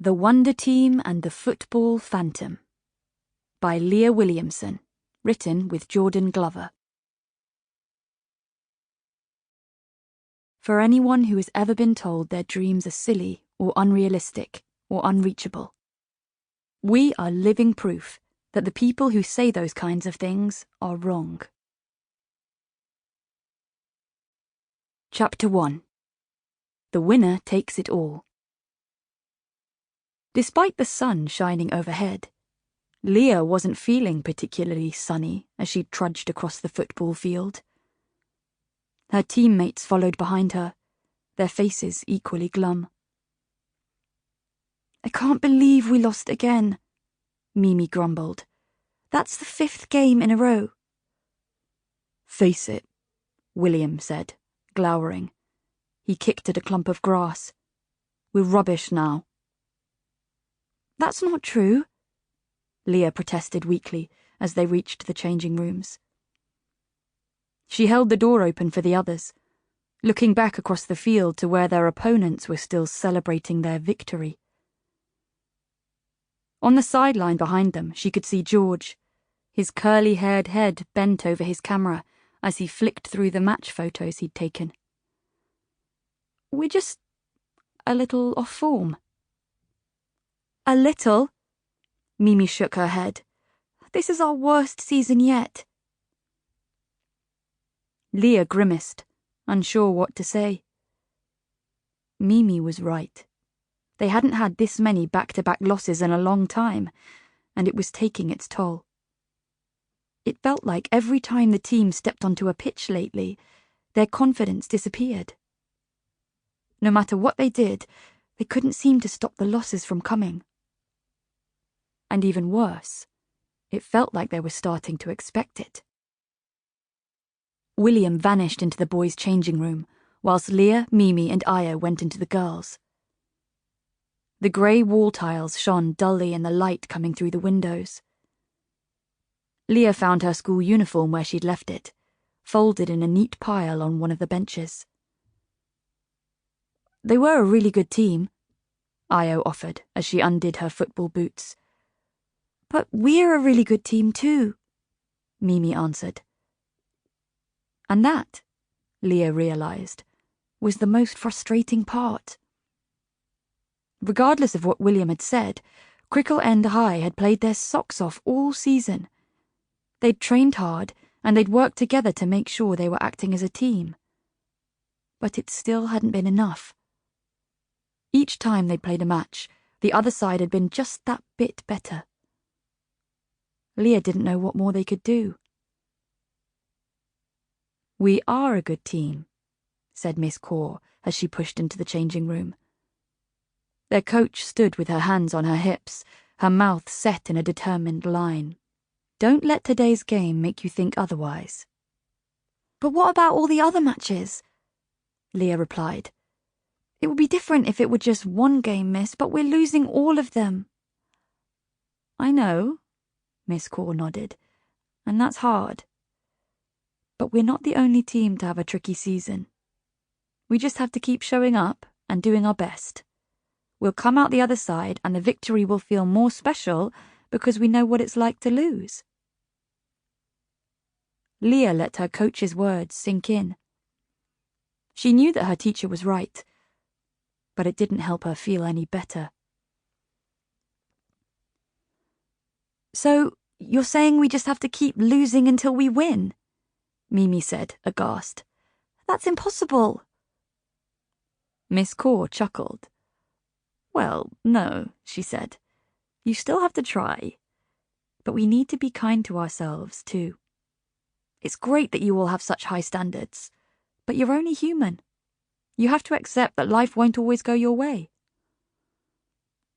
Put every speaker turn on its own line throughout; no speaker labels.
The Wonder Team and the Football Phantom by Leah Williamson, written with Jordan Glover. For anyone who has ever been told their dreams are silly or unrealistic or unreachable, we are living proof that the people who say those kinds of things are wrong. Chapter 1. The Winner Takes It All. Despite the sun shining overhead, Leah wasn't feeling particularly sunny as she trudged across the football field. Her teammates followed behind her, their faces equally glum. "I can't believe we lost again," Mimi grumbled. "That's the 5th game in a row." "Face it," William said, glowering. He kicked at a clump of grass. "We're rubbish now." "That's not true," Leah protested weakly as they reached the changing rooms. She held the door open for the others, looking back across the field to where their opponents were still celebrating their victory. On the sideline behind them, she could see George, his curly-haired head bent over his camera as he flicked through the match photos he'd taken. "We're just a little off form." "A little?" Mimi shook her head. "This is our worst season yet." Leah grimaced, unsure what to say. Mimi was right. They hadn't had this many back-to-back losses in a long time, and it was taking its toll. It felt like every time the team stepped onto a pitch lately, their confidence disappeared. No matter what they did, they couldn't seem to stop the losses from coming. And even worse, it felt like they were starting to expect it. William vanished into the boys' changing room, whilst Leah, Mimi, and Aya went into the girls'. The grey wall tiles shone dully in the light coming through the windows. Leah found her school uniform where she'd left it, folded in a neat pile on one of the benches. "They were a really good team," Io offered as she undid her football boots. "But we're a really good team too," Mimi answered. And that, Leah realised, was the most frustrating part. Regardless of what William had said, Crickle End High had played their socks off all season. They'd trained hard, and they'd worked together to make sure they were acting as a team. But it still hadn't been enough. Each time they'd played a match, the other side had been just that bit better. Leah didn't know what more they could do. "We are a good team," said Miss Corr as she pushed into the changing room. Their coach stood with her hands on her hips, her mouth set in a determined line. "Don't let today's game make you think otherwise." "But what about all the other matches?" Leah replied. "It would be different if it were just one game, miss, but we're losing all of them." "I know," Miss Corr nodded, "and that's hard. But we're not the only team to have a tricky season. We just have to keep showing up and doing our best. We'll come out the other side and the victory will feel more special because we know what it's like to lose." Leah let her coach's words sink in. She knew that her teacher was right, but it didn't help her feel any better. "So, you're saying we just have to keep losing until we win?" Mimi said, aghast. "That's impossible." Miss Corr chuckled. "Well, no," she said. "You still have to try. But we need to be kind to ourselves, too. It's great that you all have such high standards, but you're only human. You have to accept that life won't always go your way."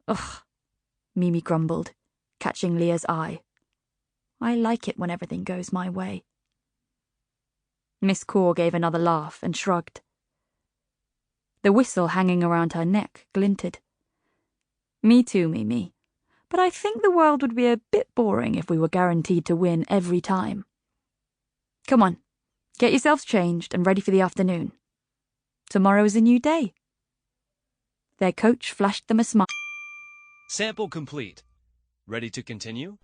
"Ugh," Mimi grumbled, catching Leah's eye. "I like it when everything goes my way." Miss Corr gave another laugh and shrugged. The whistle hanging around her neck glinted. "Me too, Mimi. But I think the world would be a bit boring if we were guaranteed to win every time. Come on, get yourselves changed and ready for the afternoon. Tomorrow is a new day." Their coach flashed them a smile.
Sample complete. Ready to continue?